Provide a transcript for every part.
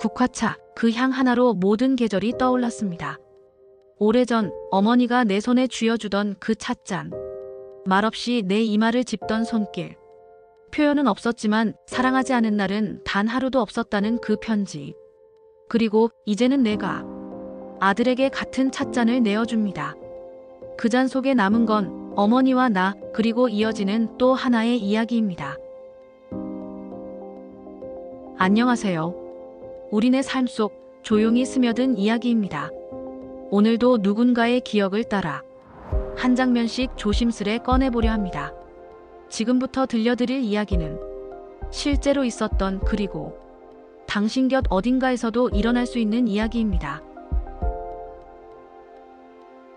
국화차, 그 향 하나로 모든 계절이 떠올랐습니다. 오래전 어머니가 내 손에 쥐어주던 그 찻잔, 말없이 내 이마를 짚던 손길, 표현은 없었지만 사랑하지 않은 날은 단 하루도 없었다는 그 편지, 그리고 이제는 내가 아들에게 같은 찻잔을 내어줍니다. 그 잔 속에 남은 건 어머니와 나, 그리고 이어지는 또 하나의 이야기입니다. 안녕하세요. 우리네 삶 속 조용히 스며든 이야기입니다. 오늘도 누군가의 기억을 따라 한 장면씩 조심스레 꺼내보려 합니다. 지금부터 들려드릴 이야기는 실제로 있었던, 그리고 당신 곁 어딘가에서도 일어날 수 있는 이야기입니다.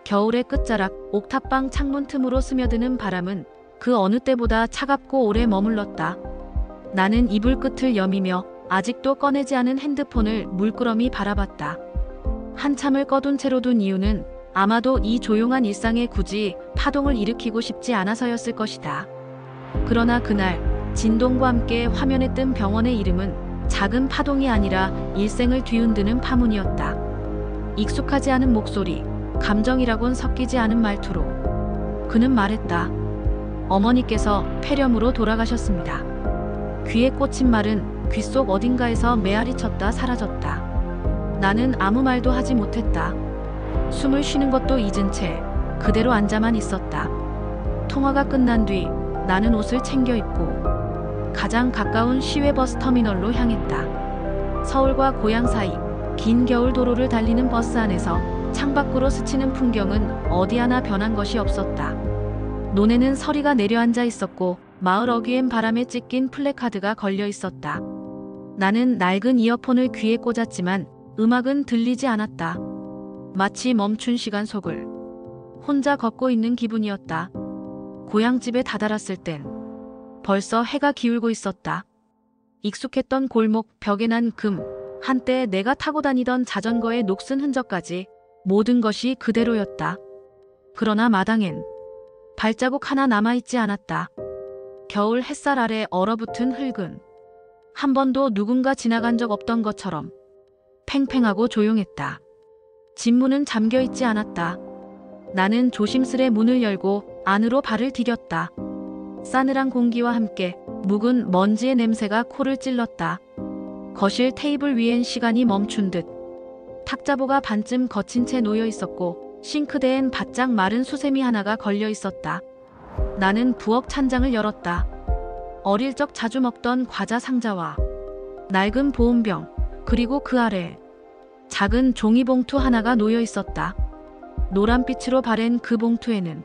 겨울의 끝자락, 옥탑방 창문 틈으로 스며드는 바람은 그 어느 때보다 차갑고 오래 머물렀다. 나는 이불 끝을 여미며 아직도 꺼내지 않은 핸드폰을 물끄러미 바라봤다. 한참을 꺼둔 채로 둔 이유는 아마도 이 조용한 일상에 굳이 파동을 일으키고 싶지 않아서였을 것이다. 그러나 그날 진동과 함께 화면에 뜬 병원의 이름은 작은 파동이 아니라 일생을 뒤흔드는 파문이었다. 익숙하지 않은 목소리, 감정이라곤 섞이지 않은 말투로 그는 말했다. 어머니께서 폐렴으로 돌아가셨습니다. 귀에 꽂힌 말은 귓속 어딘가에서 메아리 쳤다 사라졌다. 나는 아무 말도 하지 못했다. 숨을 쉬는 것도 잊은 채 그대로 앉아만 있었다. 통화가 끝난 뒤 나는 옷을 챙겨 입고 가장 가까운 시외버스 터미널로 향했다. 서울과 고향 사이 긴 겨울 도로를 달리는 버스 안에서 창밖으로 스치는 풍경은 어디 하나 변한 것이 없었다. 논에는 서리가 내려앉아 있었고 마을 어귀엔 바람에 찢긴 플래카드가 걸려 있었다. 나는 낡은 이어폰을 귀에 꽂았지만 음악은 들리지 않았다. 마치 멈춘 시간 속을 혼자 걷고 있는 기분이었다. 고향집에 다다랐을 땐 벌써 해가 기울고 있었다. 익숙했던 골목, 벽에 난 금, 한때 내가 타고 다니던 자전거의 녹슨 흔적까지 모든 것이 그대로였다. 그러나 마당엔 발자국 하나 남아있지 않았다. 겨울 햇살 아래 얼어붙은 흙은 한 번도 누군가 지나간 적 없던 것처럼 팽팽하고 조용했다. 집 문은 잠겨있지 않았다. 나는 조심스레 문을 열고 안으로 발을 디뎠다. 싸늘한 공기와 함께 묵은 먼지의 냄새가 코를 찔렀다. 거실 테이블 위엔 시간이 멈춘 듯 탁자보가 반쯤 거친 채 놓여 있었고 싱크대엔 바짝 마른 수세미 하나가 걸려 있었다. 나는 부엌 찬장을 열었다. 어릴 적 자주 먹던 과자 상자와 낡은 보온병, 그리고 그 아래 작은 종이봉투 하나가 놓여 있었다. 노란빛으로 바랜 그 봉투에는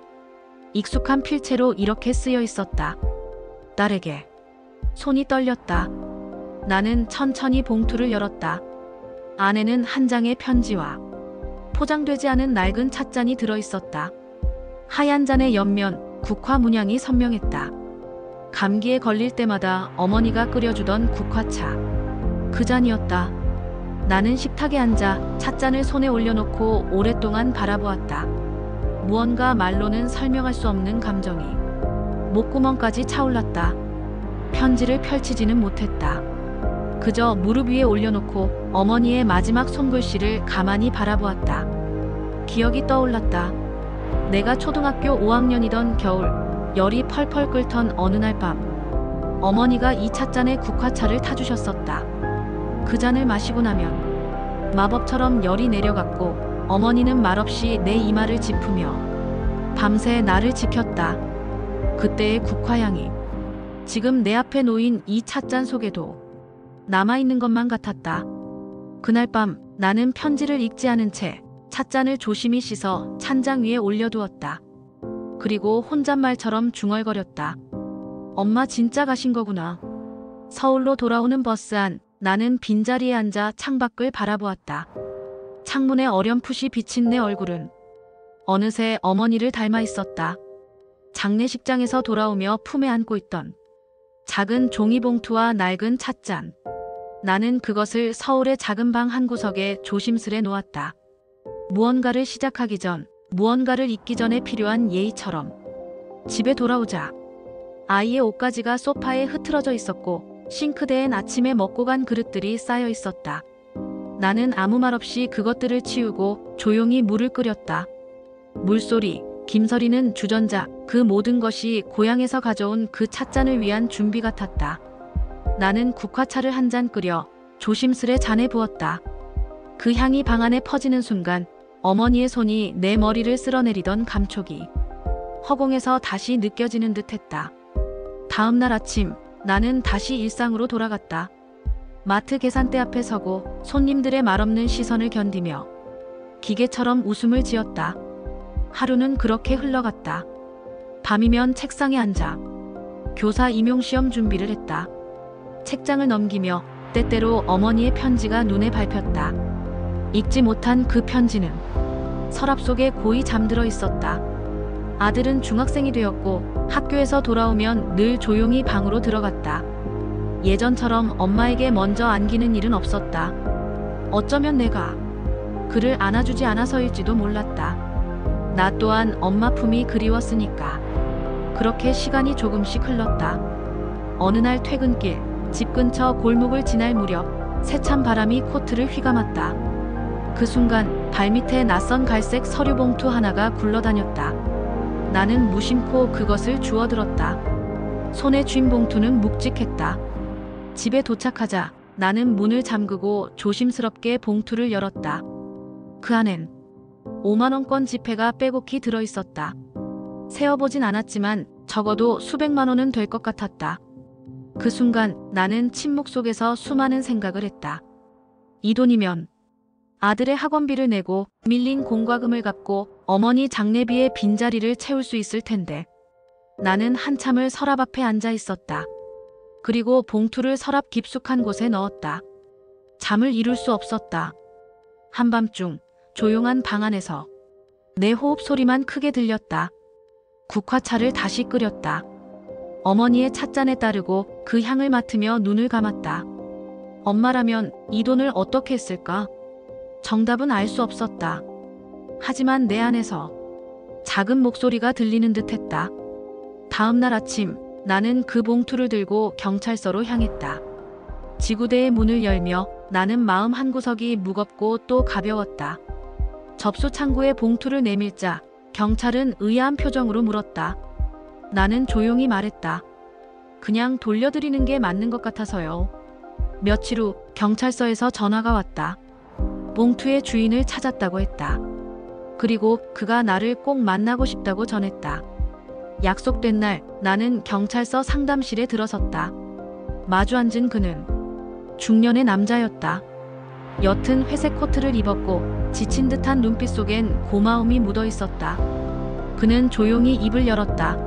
익숙한 필체로 이렇게 쓰여 있었다. 딸에게. 손이 떨렸다. 나는 천천히 봉투를 열었다. 안에는 한 장의 편지와 포장되지 않은 낡은 찻잔이 들어있었다. 하얀 잔의 옆면 국화 문양이 선명했다. 감기에 걸릴 때마다 어머니가 끓여주던 국화차. 그 잔이었다. 나는 식탁에 앉아 찻잔을 손에 올려놓고 오랫동안 바라보았다. 무언가 말로는 설명할 수 없는 감정이 목구멍까지 차올랐다. 편지를 펼치지는 못했다. 그저 무릎 위에 올려놓고 어머니의 마지막 손글씨를 가만히 바라보았다. 기억이 떠올랐다. 내가 초등학교 5학년이던 겨울, 열이 펄펄 끓던 어느 날 밤, 어머니가 이 찻잔에 국화차를 타주셨었다. 그 잔을 마시고 나면 마법처럼 열이 내려갔고 어머니는 말없이 내 이마를 짚으며 밤새 나를 지켰다. 그때의 국화향이 지금 내 앞에 놓인 이 찻잔 속에도 남아있는 것만 같았다. 그날 밤 나는 편지를 읽지 않은 채 찻잔을 조심히 씻어 찬장 위에 올려두었다. 그리고 혼잣말처럼 중얼거렸다. 엄마 진짜 가신 거구나. 서울로 돌아오는 버스 안, 나는 빈자리에 앉아 창밖을 바라보았다. 창문에 어렴풋이 비친 내 얼굴은 어느새 어머니를 닮아 있었다. 장례식장에서 돌아오며 품에 안고 있던 작은 종이봉투와 낡은 찻잔. 나는 그것을 서울의 작은 방 한 구석에 조심스레 놓았다. 무언가를 시작하기 전, 무언가를 잊기 전에 필요한 예의처럼. 집에 돌아오자 아이의 옷가지가 소파에 흐트러져 있었고 싱크대엔 아침에 먹고 간 그릇들이 쌓여 있었다. 나는 아무 말 없이 그것들을 치우고 조용히 물을 끓였다. 물소리, 김서리는 주전자, 그 모든 것이 고향에서 가져온 그 찻잔을 위한 준비 같았다. 나는 국화차를 한 잔 끓여 조심스레 잔에 부었다. 그 향이 방 안에 퍼지는 순간 어머니의 손이 내 머리를 쓸어내리던 감촉이 허공에서 다시 느껴지는 듯했다. 다음 날 아침 나는 다시 일상으로 돌아갔다. 마트 계산대 앞에 서고 손님들의 말없는 시선을 견디며 기계처럼 웃음을 지었다. 하루는 그렇게 흘러갔다. 밤이면 책상에 앉아 교사 임용시험 준비를 했다. 책장을 넘기며 때때로 어머니의 편지가 눈에 밟혔다. 읽지 못한 그 편지는 서랍 속에 고이 잠들어 있었다. 아들은 중학생이 되었고 학교에서 돌아오면 늘 조용히 방으로 들어갔다. 예전처럼 엄마에게 먼저 안기는 일은 없었다. 어쩌면 내가 그를 안아주지 않아서일지도 몰랐다. 나 또한 엄마 품이 그리웠으니까. 그렇게 시간이 조금씩 흘렀다. 어느 날 퇴근길, 집 근처 골목을 지날 무렵 세찬 바람이 코트를 휘감았다. 그 순간 발밑에 낯선 갈색 서류 봉투 하나가 굴러다녔다. 나는 무심코 그것을 주워들었다. 손에 쥔 봉투는 묵직했다. 집에 도착하자 나는 문을 잠그고 조심스럽게 봉투를 열었다. 그 안엔 5만원권 지폐가 빼곡히 들어있었다. 세어보진 않았지만 적어도 수백만 원은 될 것 같았다. 그 순간 나는 침묵 속에서 수많은 생각을 했다. 이 돈이면 아들의 학원비를 내고 밀린 공과금을 갚고 어머니 장례비의 빈자리를 채울 수 있을 텐데. 나는 한참을 서랍 앞에 앉아 있었다. 그리고 봉투를 서랍 깊숙한 곳에 넣었다. 잠을 이룰 수 없었다. 한밤중 조용한 방 안에서 내 호흡 소리만 크게 들렸다. 국화차를 다시 끓였다. 어머니의 찻잔에 따르고 그 향을 맡으며 눈을 감았다. 엄마라면 이 돈을 어떻게 했을까? 정답은 알 수 없었다. 하지만 내 안에서 작은 목소리가 들리는 듯했다. 다음 날 아침 나는 그 봉투를 들고 경찰서로 향했다. 지구대의 문을 열며 나는 마음 한구석이 무겁고 또 가벼웠다. 접수 창구에 봉투를 내밀자 경찰은 의아한 표정으로 물었다. 나는 조용히 말했다. 그냥 돌려드리는 게 맞는 것 같아서요. 며칠 후 경찰서에서 전화가 왔다. 봉투의 주인을 찾았다고 했다. 그리고 그가 나를 꼭 만나고 싶다고 전했다. 약속된 날 나는 경찰서 상담실에 들어섰다. 마주 앉은 그는 중년의 남자였다. 옅은 회색 코트를 입었고 지친 듯한 눈빛 속엔 고마움이 묻어 있었다. 그는 조용히 입을 열었다.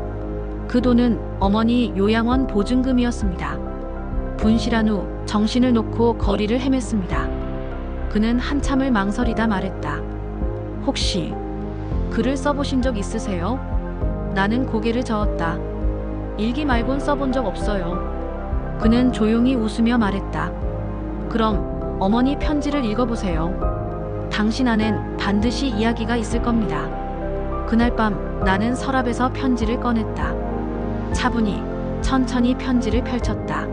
그 돈은 어머니 요양원 보증금이었습니다. 분실한 후 정신을 놓고 거리를 헤맸습니다. 그는 한참을 망설이다 말했다. 혹시 글을 써보신 적 있으세요? 나는 고개를 저었다. 일기 말곤 써본 적 없어요. 그는 조용히 웃으며 말했다. 그럼 어머니 편지를 읽어보세요. 당신 안엔 반드시 이야기가 있을 겁니다. 그날 밤 나는 서랍에서 편지를 꺼냈다. 차분히 천천히 편지를 펼쳤다.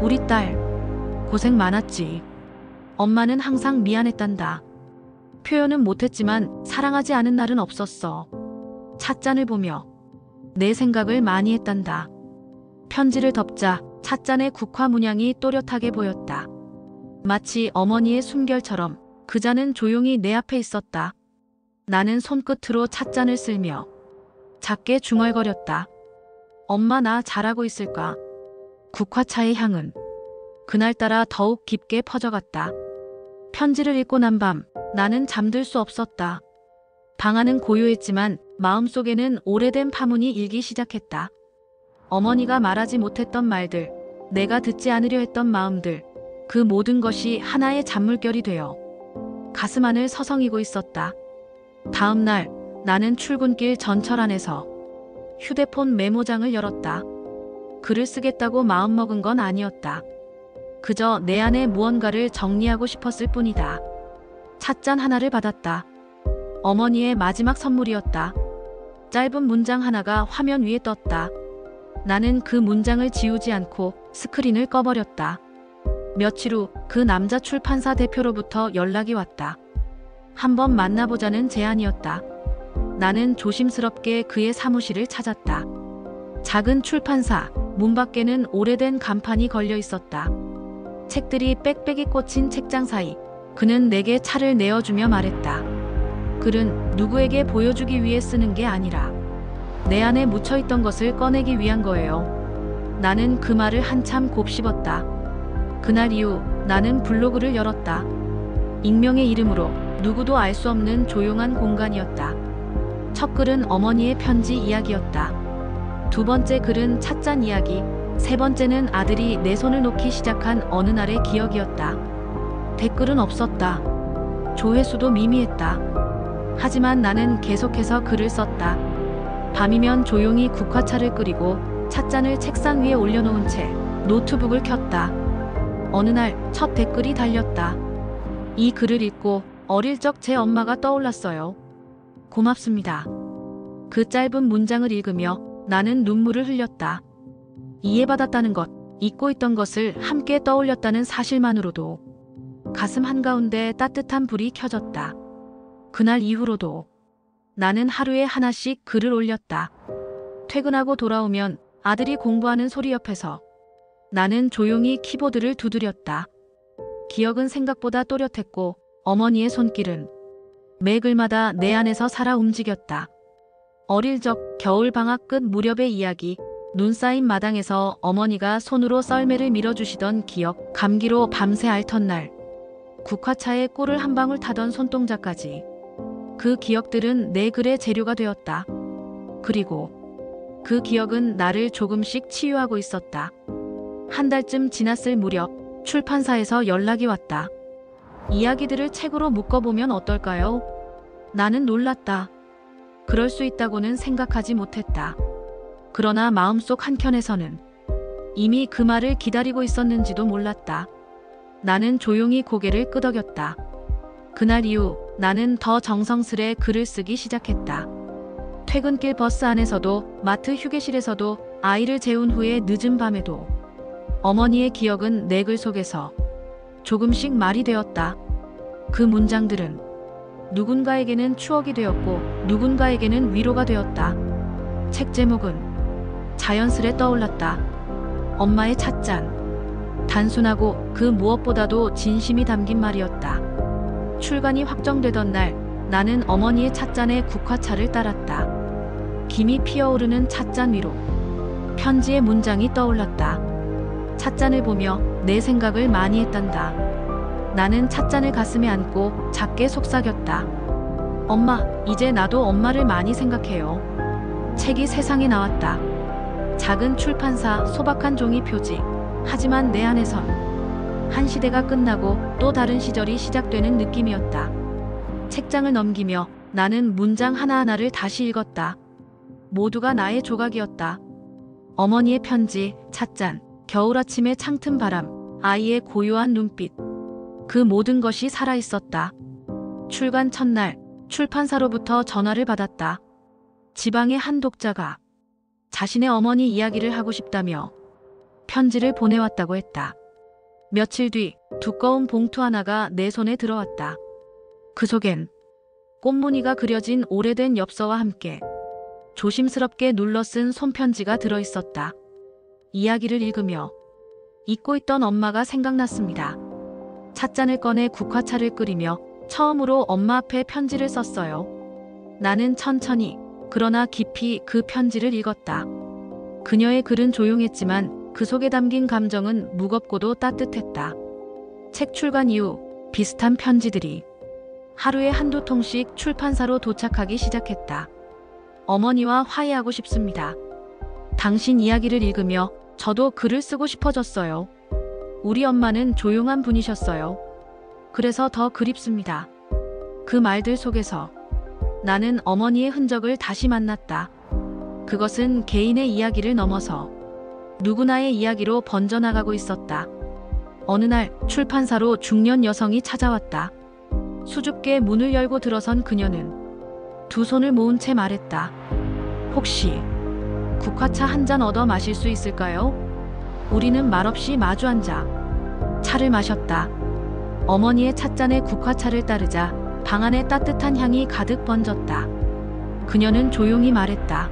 우리 딸 고생 많았지. 엄마는 항상 미안했단다. 표현은 못했지만 사랑하지 않은 날은 없었어. 찻잔을 보며 내 생각을 많이 했단다. 편지를 덮자 찻잔의 국화 문양이 또렷하게 보였다. 마치 어머니의 숨결처럼 그 잔은 조용히 내 앞에 있었다. 나는 손끝으로 찻잔을 쓸며 작게 중얼거렸다. 엄마 나 잘하고 있을까? 국화차의 향은 그날따라 더욱 깊게 퍼져갔다. 편지를 읽고 난 밤 나는 잠들 수 없었다. 방 안은 고요했지만 마음속에는 오래된 파문이 일기 시작했다. 어머니가 말하지 못했던 말들, 내가 듣지 않으려 했던 마음들, 그 모든 것이 하나의 잔물결이 되어 가슴 안을 서성이고 있었다. 다음 날 나는 출근길 전철 안에서 휴대폰 메모장을 열었다. 글을 쓰겠다고 마음먹은 건 아니었다. 그저 내 안에 무언가를 정리하고 싶었을 뿐이다. 찻잔 하나를 받았다. 어머니의 마지막 선물이었다. 짧은 문장 하나가 화면 위에 떴다. 나는 그 문장을 지우지 않고 스크린을 꺼버렸다. 며칠 후 그 남자 출판사 대표로부터 연락이 왔다. 한번 만나보자는 제안이었다. 나는 조심스럽게 그의 사무실을 찾았다. 작은 출판사, 문 밖에는 오래된 간판이 걸려 있었다. 책들이 빽빽이 꽂힌 책장 사이, 그는 내게 차를 내어주며 말했다. 글은 누구에게 보여주기 위해 쓰는 게 아니라 내 안에 묻혀있던 것을 꺼내기 위한 거예요. 나는 그 말을 한참 곱씹었다. 그날 이후 나는 블로그를 열었다. 익명의 이름으로 누구도 알 수 없는 조용한 공간이었다. 첫 글은 어머니의 편지 이야기였다. 두 번째 글은 찻잔 이야기, 세 번째는 아들이 내 손을 놓기 시작한 어느 날의 기억이었다. 댓글은 없었다. 조회수도 미미했다. 하지만 나는 계속해서 글을 썼다. 밤이면 조용히 국화차를 끓이고 찻잔을 책상 위에 올려놓은 채 노트북을 켰다. 어느 날 첫 댓글이 달렸다. 이 글을 읽고 어릴 적 제 엄마가 떠올랐어요. 고맙습니다. 그 짧은 문장을 읽으며 나는 눈물을 흘렸다. 이해받았다는 것, 잊고 있던 것을 함께 떠올렸다는 사실만으로도 가슴 한가운데 따뜻한 불이 켜졌다. 그날 이후로도 나는 하루에 하나씩 글을 올렸다. 퇴근하고 돌아오면 아들이 공부하는 소리 옆에서 나는 조용히 키보드를 두드렸다. 기억은 생각보다 또렷했고 어머니의 손길은 매 글마다 내 안에서 살아 움직였다. 어릴 적 겨울 방학 끝 무렵의 이야기, 눈 쌓인 마당에서 어머니가 손으로 썰매를 밀어주시던 기억, 감기로 밤새 앓던 날, 국화차에 꿀을 한 방울 타던 손동작까지. 그 기억들은 내 글의 재료가 되었다. 그리고 그 기억은 나를 조금씩 치유하고 있었다. 한 달쯤 지났을 무렵 출판사에서 연락이 왔다. 이야기들을 책으로 묶어보면 어떨까요? 나는 놀랐다. 그럴 수 있다고는 생각하지 못했다. 그러나 마음속 한켠에서는 이미 그 말을 기다리고 있었는지도 몰랐다. 나는 조용히 고개를 끄덕였다. 그날 이후 나는 더 정성스레 글을 쓰기 시작했다. 퇴근길 버스 안에서도 마트 휴게실에서도 아이를 재운 후에 늦은 밤에도 어머니의 기억은 내 글 속에서 조금씩 말이 되었다. 그 문장들은 누군가에게는 추억이 되었고 누군가에게는 위로가 되었다. 책 제목은 자연스레 떠올랐다. 엄마의 찻잔. 단순하고 그 무엇보다도 진심이 담긴 말이었다. 출간이 확정되던 날 나는 어머니의 찻잔에 국화차를 따랐다. 김이 피어오르는 찻잔 위로 편지의 문장이 떠올랐다. 찻잔을 보며 내 생각을 많이 했단다. 나는 찻잔을 가슴에 안고 작게 속삭였다. 엄마, 이제 나도 엄마를 많이 생각해요. 책이 세상에 나왔다. 작은 출판사, 소박한 종이 표지. 하지만 내 안에선 한 시대가 끝나고 또 다른 시절이 시작되는 느낌이었다. 책장을 넘기며 나는 문장 하나하나를 다시 읽었다. 모두가 나의 조각이었다. 어머니의 편지, 찻잔, 겨울 아침의 창튼 바람, 아이의 고요한 눈빛. 그 모든 것이 살아있었다. 출간 첫날 출판사로부터 전화를 받았다. 지방의 한 독자가 자신의 어머니 이야기를 하고 싶다며 편지를 보내왔다고 했다. 며칠 뒤 두꺼운 봉투 하나가 내 손에 들어왔다. 그 속엔 꽃무늬가 그려진 오래된 엽서와 함께 조심스럽게 눌러 쓴 손편지가 들어있었다. 이야기를 읽으며 잊고 있던 엄마가 생각났습니다. 찻잔을 꺼내 국화차를 끓이며 처음으로 엄마 앞에 편지를 썼어요. 나는 천천히 그러나 깊이 그 편지를 읽었다. 그녀의 글은 조용했지만 그 속에 담긴 감정은 무겁고도 따뜻했다. 책 출간 이후 비슷한 편지들이 하루에 한두 통씩 출판사로 도착하기 시작했다. 어머니와 화해하고 싶습니다. 당신 이야기를 읽으며 저도 글을 쓰고 싶어졌어요. 우리 엄마는 조용한 분이셨어요. 그래서 더 그립습니다. 그 말들 속에서 나는 어머니의 흔적을 다시 만났다. 그것은 개인의 이야기를 넘어서 누구나의 이야기로 번져나가고 있었다. 어느 날 출판사로 중년 여성이 찾아왔다. 수줍게 문을 열고 들어선 그녀는 두 손을 모은 채 말했다. 혹시 국화차 한 잔 얻어 마실 수 있을까요? 우리는 말없이 마주 앉아 차를 마셨다. 어머니의 찻잔에 국화차를 따르자 방 안에 따뜻한 향이 가득 번졌다. 그녀는 조용히 말했다.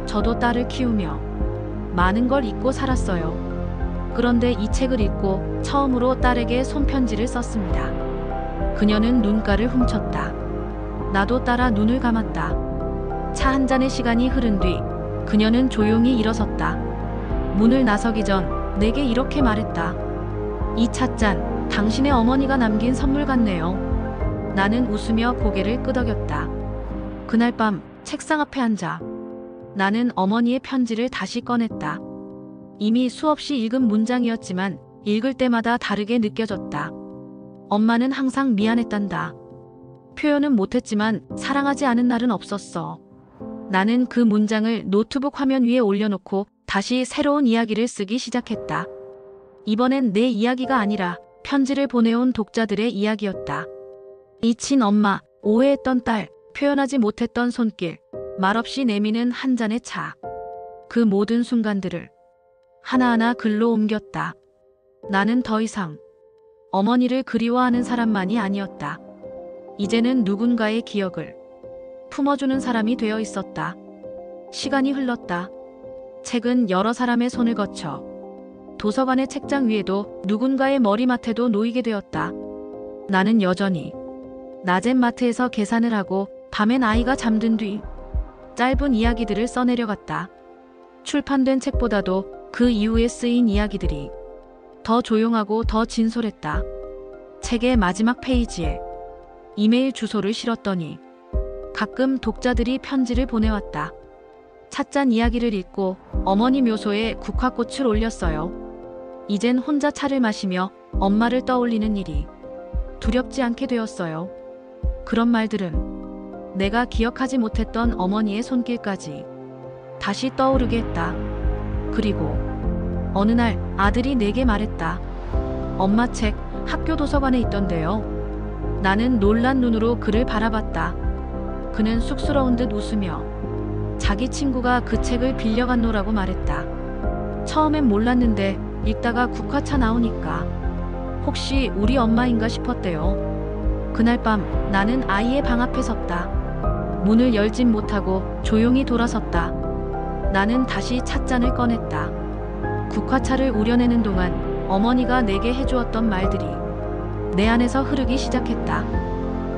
저도 딸을 키우며 많은 걸 잊고 살았어요. 그런데 이 책을 읽고 처음으로 딸에게 손편지를 썼습니다. 그녀는 눈가를 훔쳤다. 나도 따라 눈을 감았다. 차 한 잔의 시간이 흐른 뒤 그녀는 조용히 일어섰다. 문을 나서기 전 내게 이렇게 말했다. 이 찻잔, 당신의 어머니가 남긴 선물 같네요. 나는 웃으며 고개를 끄덕였다. 그날 밤 책상 앞에 앉아 나는 어머니의 편지를 다시 꺼냈다. 이미 수없이 읽은 문장이었지만 읽을 때마다 다르게 느껴졌다. 엄마는 항상 미안했단다. 표현은 못했지만 사랑하지 않은 날은 없었어. 나는 그 문장을 노트북 화면 위에 올려놓고 다시 새로운 이야기를 쓰기 시작했다. 이번엔 내 이야기가 아니라 편지를 보내온 독자들의 이야기였다. 잊힌 엄마, 오해했던 딸, 표현하지 못했던 손길, 말없이 내미는 한 잔의 차. 그 모든 순간들을 하나하나 글로 옮겼다. 나는 더 이상 어머니를 그리워하는 사람만이 아니었다. 이제는 누군가의 기억을 품어주는 사람이 되어 있었다. 시간이 흘렀다. 책은 여러 사람의 손을 거쳐 도서관의 책장 위에도 누군가의 머리맡에도 놓이게 되었다. 나는 여전히 낮엔 마트에서 계산을 하고 밤엔 아이가 잠든 뒤 짧은 이야기들을 써내려갔다. 출판된 책보다도 그 이후에 쓰인 이야기들이 더 조용하고 더 진솔했다. 책의 마지막 페이지에 이메일 주소를 실었더니 가끔 독자들이 편지를 보내왔다. 찻잔 이야기를 읽고 어머니 묘소에 국화꽃을 올렸어요. 이젠 혼자 차를 마시며 엄마를 떠올리는 일이 두렵지 않게 되었어요. 그런 말들은 내가 기억하지 못했던 어머니의 손길까지 다시 떠오르게 했다. 그리고 어느 날 아들이 내게 말했다. 엄마 책 학교 도서관에 있던데요. 나는 놀란 눈으로 그를 바라봤다. 그는 쑥스러운 듯 웃으며 자기 친구가 그 책을 빌려갔노라고 말했다. 처음엔 몰랐는데 읽다가 국화차 나오니까 혹시 우리 엄마인가 싶었대요. 그날 밤 나는 아이의 방 앞에 섰다. 문을 열진 못하고 조용히 돌아섰다. 나는 다시 찻잔을 꺼냈다. 국화차를 우려내는 동안 어머니가 내게 해주었던 말들이 내 안에서 흐르기 시작했다.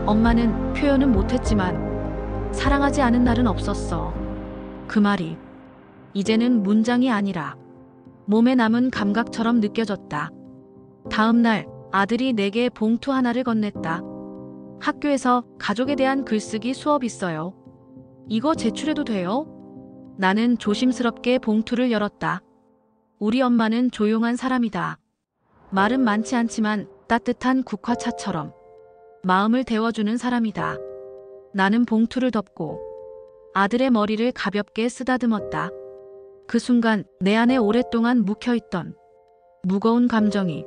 엄마는 표현은 못했지만 사랑하지 않은 날은 없었어. 그 말이 이제는 문장이 아니라 몸에 남은 감각처럼 느껴졌다. 다음 날 아들이 내게 봉투 하나를 건넸다. 학교에서 가족에 대한 글쓰기 수업 있어요. 이거 제출해도 돼요? 나는 조심스럽게 봉투를 열었다. 우리 엄마는 조용한 사람이다. 말은 많지 않지만 따뜻한 국화차처럼 마음을 데워주는 사람이다. 나는 봉투를 덮고 아들의 머리를 가볍게 쓰다듬었다. 그 순간 내 안에 오랫동안 묵혀있던 무거운 감정이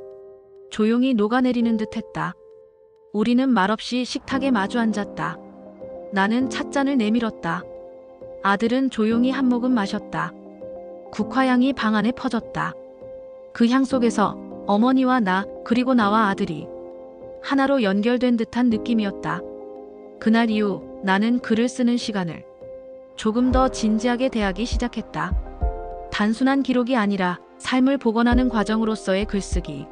조용히 녹아내리는 듯했다. 우리는 말없이 식탁에 마주 앉았다. 나는 찻잔을 내밀었다. 아들은 조용히 한 모금 마셨다. 국화향이 방 안에 퍼졌다. 그 향 속에서 어머니와 나 그리고 나와 아들이 하나로 연결된 듯한 느낌이었다. 그날 이후 나는 글을 쓰는 시간을 조금 더 진지하게 대하기 시작했다. 단순한 기록이 아니라 삶을 복원하는 과정으로서의 글쓰기.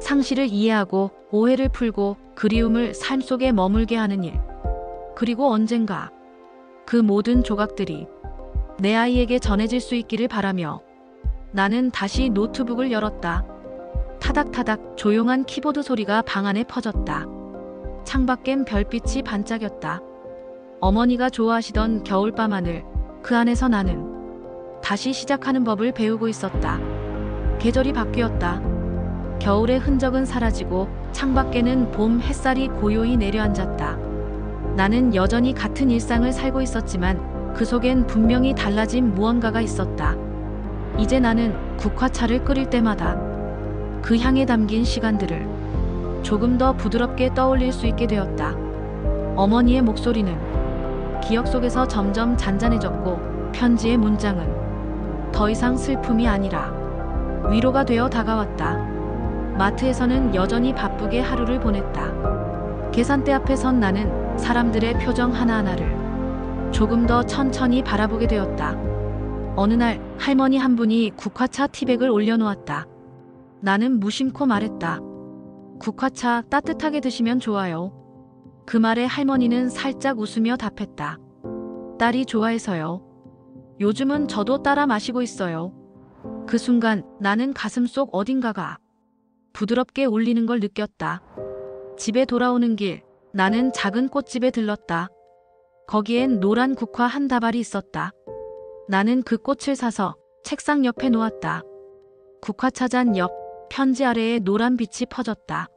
상실을 이해하고 오해를 풀고 그리움을 삶 속에 머물게 하는 일. 그리고 언젠가 그 모든 조각들이 내 아이에게 전해질 수 있기를 바라며 나는 다시 노트북을 열었다. 타닥타닥 조용한 키보드 소리가 방 안에 퍼졌다. 창밖엔 별빛이 반짝였다. 어머니가 좋아하시던 겨울밤 하늘, 그 안에서 나는 다시 시작하는 법을 배우고 있었다. 계절이 바뀌었다. 겨울의 흔적은 사라지고 창밖에는 봄 햇살이 고요히 내려앉았다. 나는 여전히 같은 일상을 살고 있었지만 그 속엔 분명히 달라진 무언가가 있었다. 이제 나는 국화차를 끓일 때마다 그 향에 담긴 시간들을 조금 더 부드럽게 떠올릴 수 있게 되었다. 어머니의 목소리는 기억 속에서 점점 잔잔해졌고 편지의 문장은 더 이상 슬픔이 아니라 위로가 되어 다가왔다. 마트에서는 여전히 바쁘게 하루를 보냈다. 계산대 앞에 선 나는 사람들의 표정 하나하나를 조금 더 천천히 바라보게 되었다. 어느 날 할머니 한 분이 국화차 티백을 올려놓았다. 나는 무심코 말했다. 국화차 따뜻하게 드시면 좋아요. 그 말에 할머니는 살짝 웃으며 답했다. 딸이 좋아해서요. 요즘은 저도 따라 마시고 있어요. 그 순간 나는 가슴속 어딘가가 부드럽게 울리는 걸 느꼈다. 집에 돌아오는 길, 나는 작은 꽃집에 들렀다. 거기엔 노란 국화 한 다발이 있었다. 나는 그 꽃을 사서 책상 옆에 놓았다. 국화차 잔 옆 편지 아래에 노란 빛이 퍼졌다.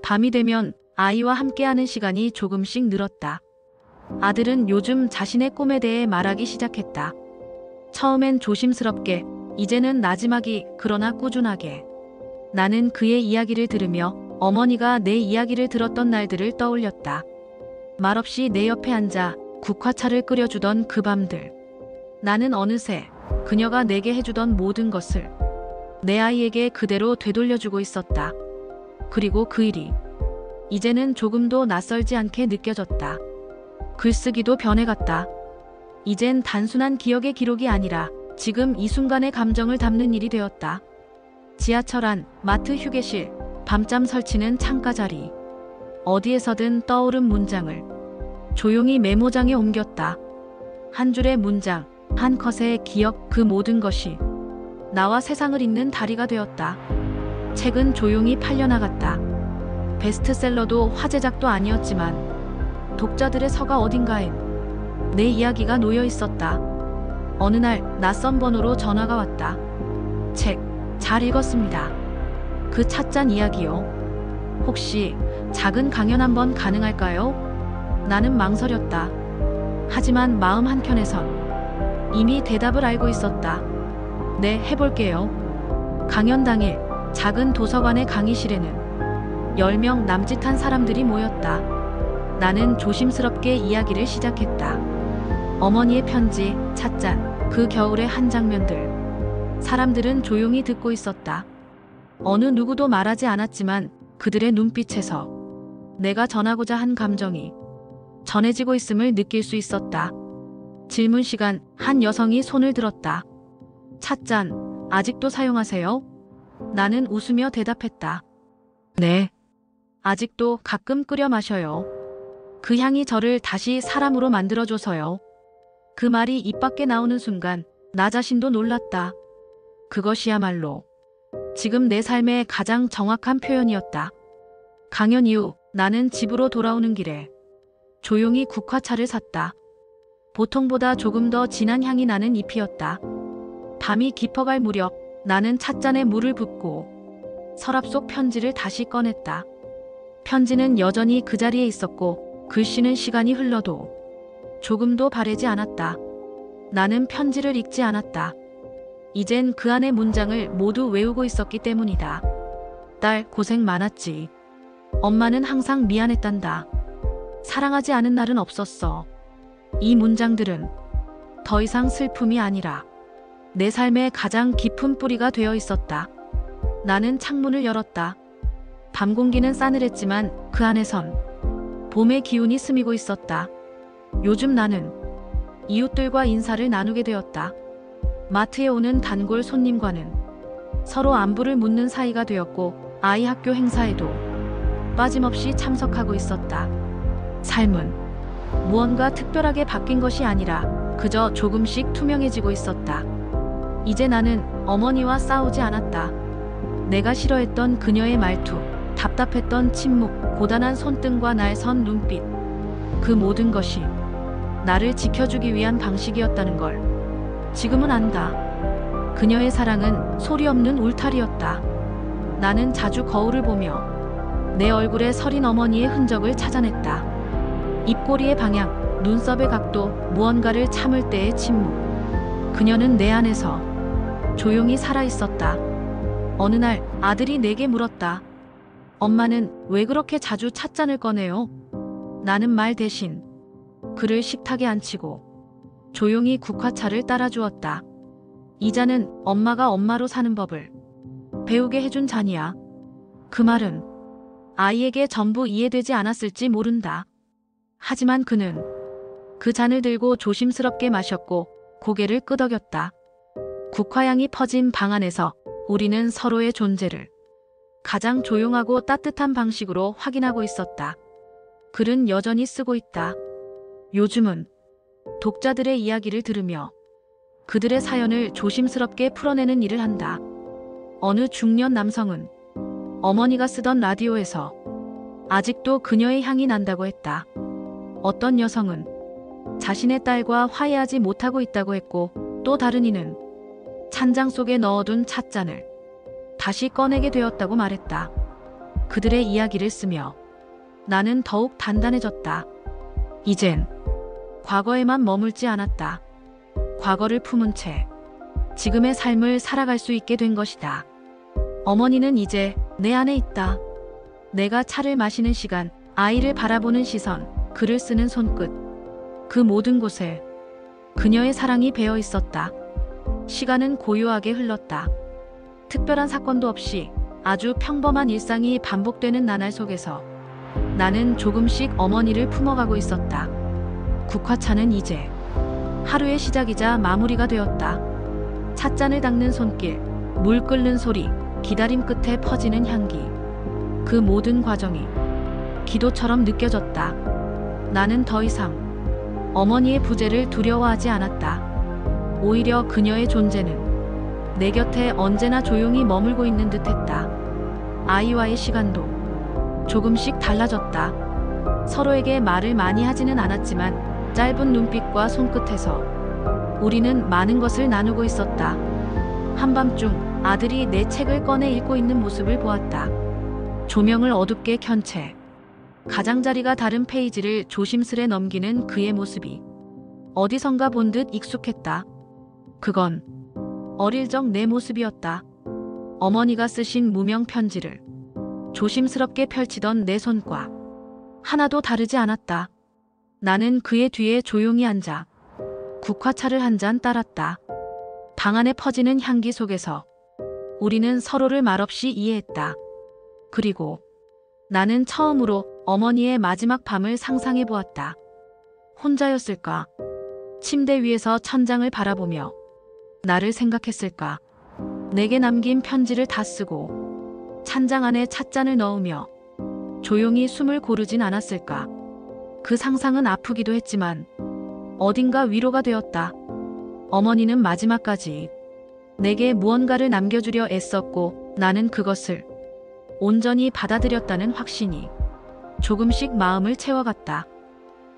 밤이 되면 아이와 함께하는 시간이 조금씩 늘었다. 아들은 요즘 자신의 꿈에 대해 말하기 시작했다. 처음엔 조심스럽게, 이제는 나지막이, 그러나 꾸준하게. 나는 그의 이야기를 들으며 어머니가 내 이야기를 들었던 날들을 떠올렸다. 말없이 내 옆에 앉아 국화차를 끓여주던 그 밤들. 나는 어느새 그녀가 내게 해주던 모든 것을 내 아이에게 그대로 되돌려주고 있었다. 그리고 그 일이 이제는 조금도 낯설지 않게 느껴졌다. 글쓰기도 변해갔다. 이젠 단순한 기억의 기록이 아니라 지금 이 순간의 감정을 담는 일이 되었다. 지하철 안, 마트 휴게실, 밤잠 설치는 창가 자리. 어디에서든 떠오른 문장을 조용히 메모장에 옮겼다. 한 줄의 문장, 한 컷의 기억, 그 모든 것이 나와 세상을 잇는 다리가 되었다. 책은 조용히 팔려나갔다. 베스트셀러도 화제작도 아니었지만 독자들의 서가 어딘가엔 내 이야기가 놓여 있었다. 어느 날 낯선 번호로 전화가 왔다. 책, 잘 읽었습니다. 그 찻잔 이야기요. 혹시 작은 강연 한번 가능할까요? 나는 망설였다. 하지만 마음 한켠에선 이미 대답을 알고 있었다. 네, 해볼게요. 강연 당일 작은 도서관의 강의실에는 10명 남짓한 사람들이 모였다. 나는 조심스럽게 이야기를 시작했다. 어머니의 편지, 찻잔, 그 겨울의 한 장면들. 사람들은 조용히 듣고 있었다. 어느 누구도 말하지 않았지만 그들의 눈빛에서 내가 전하고자 한 감정이 전해지고 있음을 느낄 수 있었다. 질문 시간, 한 여성이 손을 들었다. 찻잔, 아직도 사용하세요? 나는 웃으며 대답했다. 네. 아직도 가끔 끓여 마셔요. 그 향이 저를 다시 사람으로 만들어줘서요. 그 말이 입 밖에 나오는 순간 나 자신도 놀랐다. 그것이야말로 지금 내 삶의 가장 정확한 표현이었다. 강연 이후 나는 집으로 돌아오는 길에 조용히 국화차를 샀다. 보통보다 조금 더 진한 향이 나는 잎이었다. 밤이 깊어갈 무렵 나는 찻잔에 물을 붓고 서랍 속 편지를 다시 꺼냈다. 편지는 여전히 그 자리에 있었고 글씨는 시간이 흘러도 조금도 바래지 않았다. 나는 편지를 읽지 않았다. 이젠 그 안의 문장을 모두 외우고 있었기 때문이다. 딸, 고생 많았지. 엄마는 항상 미안했단다. 사랑하지 않은 날은 없었어. 이 문장들은 더 이상 슬픔이 아니라 내 삶의 가장 깊은 뿌리가 되어 있었다. 나는 창문을 열었다. 밤 공기는 싸늘했지만 그 안에선 봄의 기운이 스미고 있었다. 요즘 나는 이웃들과 인사를 나누게 되었다. 마트에 오는 단골 손님과는 서로 안부를 묻는 사이가 되었고 아이 학교 행사에도 빠짐없이 참석하고 있었다. 삶은 무언가 특별하게 바뀐 것이 아니라 그저 조금씩 투명해지고 있었다. 이제 나는 어머니와 싸우지 않았다. 내가 싫어했던 그녀의 말투, 답답했던 침묵, 고단한 손등과 날 선 눈빛, 그 모든 것이 나를 지켜주기 위한 방식이었다는 걸 지금은 안다. 그녀의 사랑은 소리 없는 울타리였다. 나는 자주 거울을 보며 내 얼굴에 서린 어머니의 흔적을 찾아냈다. 입꼬리의 방향, 눈썹의 각도, 무언가를 참을 때의 침묵. 그녀는 내 안에서 조용히 살아있었다. 어느 날 아들이 내게 물었다. 엄마는 왜 그렇게 자주 찻잔을 꺼내요? 나는 말 대신 그를 식탁에 앉히고 조용히 국화차를 따라주었다. 이 잔은 엄마가 엄마로 사는 법을 배우게 해준 잔이야. 그 말은 아이에게 전부 이해되지 않았을지 모른다. 하지만 그는 그 잔을 들고 조심스럽게 마셨고 고개를 끄덕였다. 국화향이 퍼진 방 안에서 우리는 서로의 존재를 가장 조용하고 따뜻한 방식으로 확인하고 있었다. 글은 여전히 쓰고 있다. 요즘은 독자들의 이야기를 들으며 그들의 사연을 조심스럽게 풀어내는 일을 한다. 어느 중년 남성은 어머니가 쓰던 라디오에서 아직도 그녀의 향이 난다고 했다. 어떤 여성은 자신의 딸과 화해하지 못하고 있다고 했고, 또 다른 이는 찬장 속에 넣어둔 찻잔을 다시 꺼내게 되었다고 말했다. 그들의 이야기를 쓰며 나는 더욱 단단해졌다. 이젠 과거에만 머물지 않았다. 과거를 품은 채 지금의 삶을 살아갈 수 있게 된 것이다. 어머니는 이제 내 안에 있다. 내가 차를 마시는 시간, 아이를 바라보는 시선, 글을 쓰는 손끝, 그 모든 곳에 그녀의 사랑이 배어 있었다. 시간은 고요하게 흘렀다. 특별한 사건도 없이 아주 평범한 일상이 반복되는 나날 속에서 나는 조금씩 어머니를 품어가고 있었다. 국화차는 이제 하루의 시작이자 마무리가 되었다. 찻잔을 닦는 손길, 물 끓는 소리, 기다림 끝에 퍼지는 향기. 그 모든 과정이 기도처럼 느껴졌다. 나는 더 이상 어머니의 부재를 두려워하지 않았다. 오히려 그녀의 존재는 내 곁에 언제나 조용히 머물고 있는 듯했다. 아이와의 시간도 조금씩 달라졌다. 서로에게 말을 많이 하지는 않았지만 짧은 눈빛과 손끝에서 우리는 많은 것을 나누고 있었다. 한밤중 아들이 내 책을 꺼내 읽고 있는 모습을 보았다. 조명을 어둡게 켠 채 가장자리가 다른 페이지를 조심스레 넘기는 그의 모습이 어디선가 본 듯 익숙했다. 그건 어릴 적 내 모습이었다. 어머니가 쓰신 무명 편지를 조심스럽게 펼치던 내 손과 하나도 다르지 않았다. 나는 그의 뒤에 조용히 앉아 국화차를 한 잔 따랐다. 방 안에 퍼지는 향기 속에서 우리는 서로를 말없이 이해했다. 그리고 나는 처음으로 어머니의 마지막 밤을 상상해 보았다. 혼자였을까? 침대 위에서 천장을 바라보며 나를 생각했을까? 내게 남긴 편지를 다 쓰고 찬장 안에 찻잔을 넣으며 조용히 숨을 고르진 않았을까? 그 상상은 아프기도 했지만 어딘가 위로가 되었다. 어머니는 마지막까지 내게 무언가를 남겨주려 애썼고 나는 그것을 온전히 받아들였다는 확신이 조금씩 마음을 채워갔다.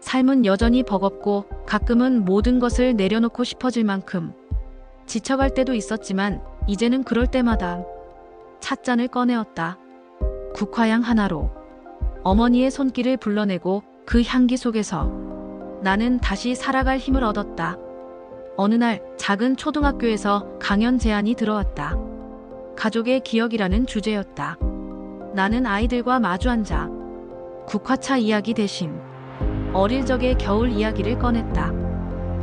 삶은 여전히 버겁고 가끔은 모든 것을 내려놓고 싶어질 만큼 지쳐갈 때도 있었지만 이제는 그럴 때마다 찻잔을 꺼내었다. 국화향 하나로 어머니의 손길을 불러내고 그 향기 속에서 나는 다시 살아갈 힘을 얻었다. 어느 날 작은 초등학교에서 강연 제안이 들어왔다. 가족의 기억이라는 주제였다. 나는 아이들과 마주 앉아 국화차 이야기 대신 어릴 적의 겨울 이야기를 꺼냈다.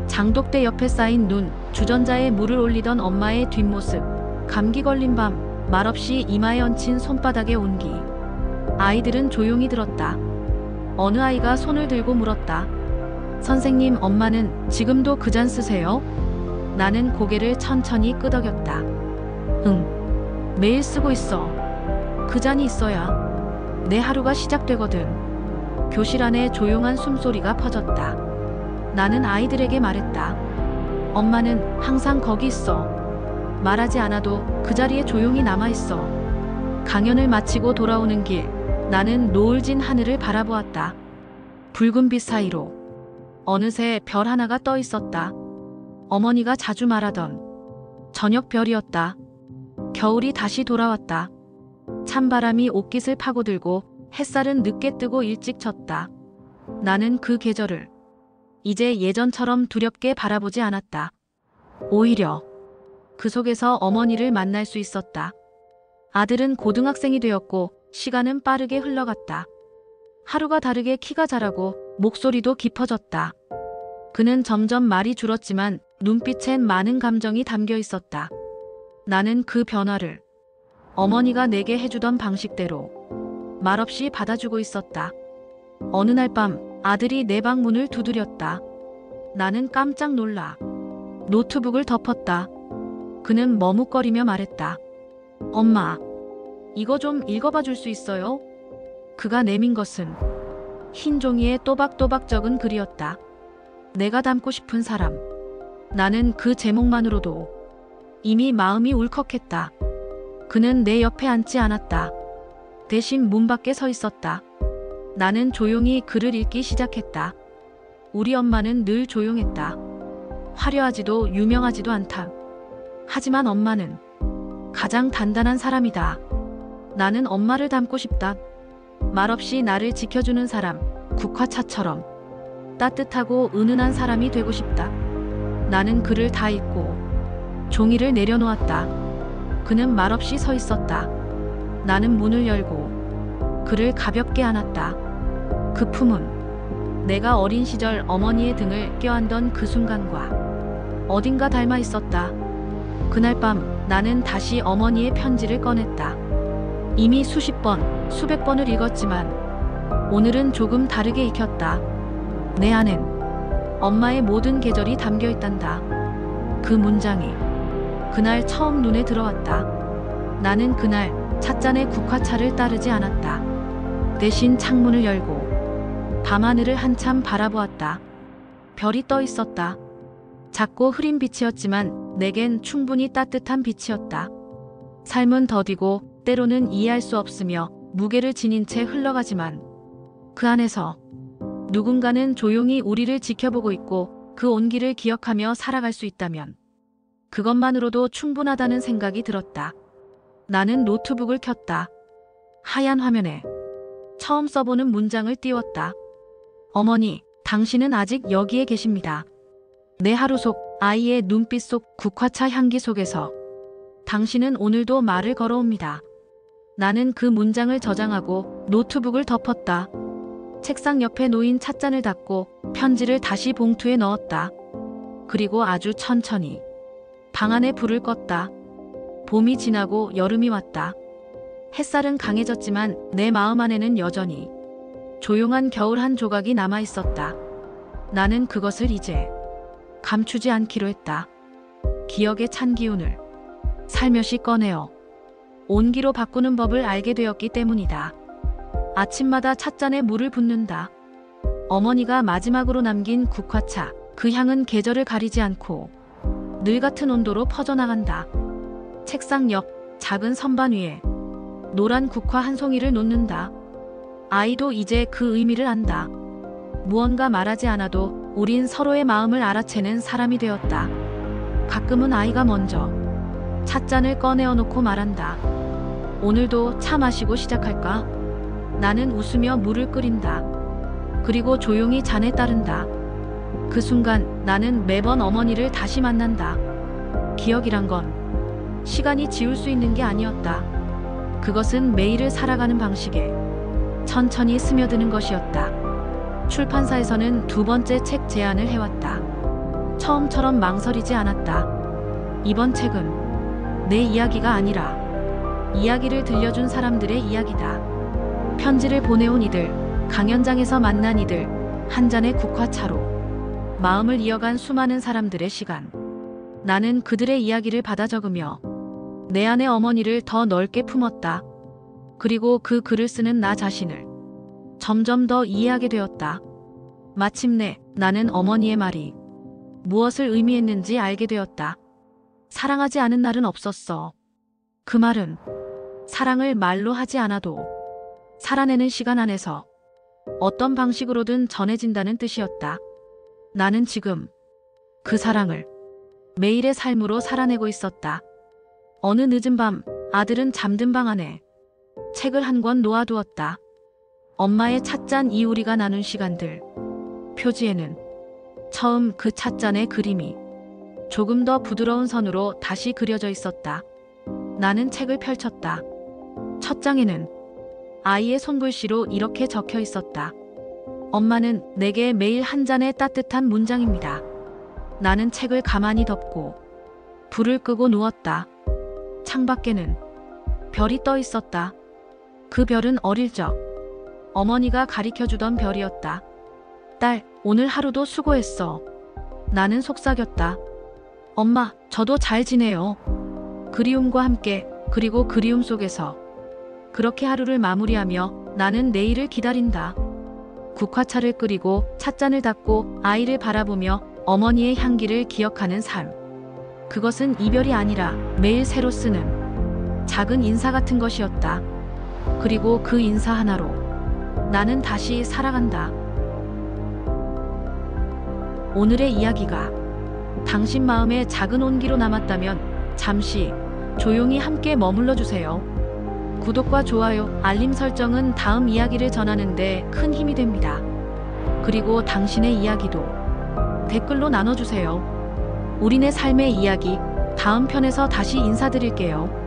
장독대 옆에 쌓인 눈, 주전자에 물을 올리던 엄마의 뒷모습, 감기 걸린 밤, 말없이 이마에 얹힌 손바닥의 온기. 아이들은 조용히 들었다. 어느 아이가 손을 들고 물었다. 선생님, 엄마는 지금도 그 잔 쓰세요? 나는 고개를 천천히 끄덕였다. 응, 매일 쓰고 있어. 그 잔이 있어야 내 하루가 시작되거든. 교실 안에 조용한 숨소리가 퍼졌다. 나는 아이들에게 말했다. 엄마는 항상 거기 있어. 말하지 않아도 그 자리에 조용히 남아있어. 강연을 마치고 돌아오는 길, 나는 노을 진 하늘을 바라보았다. 붉은 빛 사이로 어느새 별 하나가 떠 있었다. 어머니가 자주 말하던 저녁 별이었다. 겨울이 다시 돌아왔다. 찬바람이 옷깃을 파고들고 햇살은 늦게 뜨고 일찍 졌다. 나는 그 계절을 이제 예전처럼 두렵게 바라보지 않았다. 오히려 그 속에서 어머니를 만날 수 있었다. 아들은 고등학생이 되었고 시간은 빠르게 흘러갔다. 하루가 다르게 키가 자라고 목소리도 깊어졌다. 그는 점점 말이 줄었지만 눈빛엔 많은 감정이 담겨 있었다. 나는 그 변화를 어머니가 내게 해주던 방식대로 말없이 받아주고 있었다. 어느 날 밤 아들이 내 방 문을 두드렸다. 나는 깜짝 놀라 노트북을 덮었다. 그는 머뭇거리며 말했다. 엄마, 이거 좀 읽어봐 줄 수 있어요? 그가 내민 것은 흰 종이에 또박또박 적은 글이었다. 내가 닮고 싶은 사람. 나는 그 제목만으로도 이미 마음이 울컥했다. 그는 내 옆에 앉지 않았다. 대신 문 밖에 서 있었다. 나는 조용히 글을 읽기 시작했다. 우리 엄마는 늘 조용했다. 화려하지도 유명하지도 않다. 하지만 엄마는 가장 단단한 사람이다. 나는 엄마를 닮고 싶다. 말없이 나를 지켜주는 사람, 국화차처럼 따뜻하고 은은한 사람이 되고 싶다. 나는 글을 다 읽고 종이를 내려놓았다. 그는 말없이 서 있었다. 나는 문을 열고 그를 가볍게 안았다. 그 품은 내가 어린 시절 어머니의 등을 껴안던 그 순간과 어딘가 닮아 있었다. 그날 밤 나는 다시 어머니의 편지를 꺼냈다. 이미 수십 번, 수백 번을 읽었지만 오늘은 조금 다르게 읽혔다. 내 안엔 엄마의 모든 계절이 담겨 있단다. 그 문장이 그날 처음 눈에 들어왔다. 나는 그날 찻잔의 국화차를 따르지 않았다. 대신 창문을 열고 밤하늘을 한참 바라보았다. 별이 떠 있었다. 작고 흐린 빛이었지만 내겐 충분히 따뜻한 빛이었다. 삶은 더디고 때로는 이해할 수 없으며 무게를 지닌 채 흘러가지만 그 안에서 누군가는 조용히 우리를 지켜보고 있고 그 온기를 기억하며 살아갈 수 있다면 그것만으로도 충분하다는 생각이 들었다. 나는 노트북을 켰다. 하얀 화면에 처음 써보는 문장을 띄웠다. 어머니, 당신은 아직 여기에 계십니다. 내 하루 속 아이의 눈빛 속 국화차 향기 속에서 당신은 오늘도 말을 걸어옵니다. 나는 그 문장을 저장하고 노트북을 덮었다. 책상 옆에 놓인 찻잔을 닫고 편지를 다시 봉투에 넣었다. 그리고 아주 천천히 방 안에 불을 껐다. 봄이 지나고 여름이 왔다. 햇살은 강해졌지만 내 마음 안에는 여전히 조용한 겨울 한 조각이 남아 있었다. 나는 그것을 이제 감추지 않기로 했다. 기억의 찬 기운을 살며시 꺼내어 온기로 바꾸는 법을 알게 되었기 때문이다. 아침마다 찻잔에 물을 붓는다. 어머니가 마지막으로 남긴 국화차, 그 향은 계절을 가리지 않고 늘 같은 온도로 퍼져나간다. 책상 옆 작은 선반 위에 노란 국화 한 송이를 놓는다. 아이도 이제 그 의미를 안다. 무언가 말하지 않아도 우린 서로의 마음을 알아채는 사람이 되었다. 가끔은 아이가 먼저 찻잔을 꺼내어 놓고 말한다. 오늘도 차 마시고 시작할까? 나는 웃으며 물을 끓인다. 그리고 조용히 잔에 따른다. 그 순간 나는 매번 어머니를 다시 만난다. 기억이란 건 시간이 지울 수 있는 게 아니었다. 그것은 매일을 살아가는 방식에 천천히 스며드는 것이었다. 출판사에서는 두 번째 책 제안을 해왔다. 처음처럼 망설이지 않았다. 이번 책은 내 이야기가 아니라 이야기를 들려준 사람들의 이야기다. 편지를 보내온 이들, 강연장에서 만난 이들, 한 잔의 국화차로 마음을 이어간 수많은 사람들의 시간. 나는 그들의 이야기를 받아 적으며 내 안의 어머니를 더 넓게 품었다. 그리고 그 글을 쓰는 나 자신을 점점 더 이해하게 되었다. 마침내 나는 어머니의 말이 무엇을 의미했는지 알게 되었다. 사랑하지 않은 날은 없었어. 그 말은 사랑을 말로 하지 않아도 살아내는 시간 안에서 어떤 방식으로든 전해진다는 뜻이었다. 나는 지금 그 사랑을 매일의 삶으로 살아내고 있었다. 어느 늦은 밤 아들은 잠든 방 안에 책을 한 권 놓아두었다. 엄마의 찻잔 이우리가 나눈 시간들. 표지에는 처음 그 찻잔의 그림이 조금 더 부드러운 선으로 다시 그려져 있었다. 나는 책을 펼쳤다. 첫 장에는 아이의 손글씨로 이렇게 적혀 있었다. 엄마는 내게 매일 한 잔의 따뜻한 문장입니다. 나는 책을 가만히 덮고 불을 끄고 누웠다. 창밖에는 별이 떠 있었다. 그 별은 어릴 적 어머니가 가리켜주던 별이었다. 딸, 오늘 하루도 수고했어. 나는 속삭였다. 엄마, 저도 잘 지내요. 그리움과 함께, 그리고 그리움 속에서. 그렇게 하루를 마무리하며 나는 내일을 기다린다. 국화차를 끓이고 찻잔을 닫고 아이를 바라보며 어머니의 향기를 기억하는 삶. 그것은 이별이 아니라 매일 새로 쓰는 작은 인사 같은 것이었다. 그리고 그 인사 하나로 나는 다시 살아간다. 오늘의 이야기가 당신 마음에 작은 온기로 남았다면 잠시 조용히 함께 머물러 주세요. 구독과 좋아요, 알림 설정은 다음 이야기를 전하는데 큰 힘이 됩니다. 그리고 당신의 이야기도 댓글로 나눠주세요. 우리네 삶의 이야기, 다음 편에서 다시 인사드릴게요.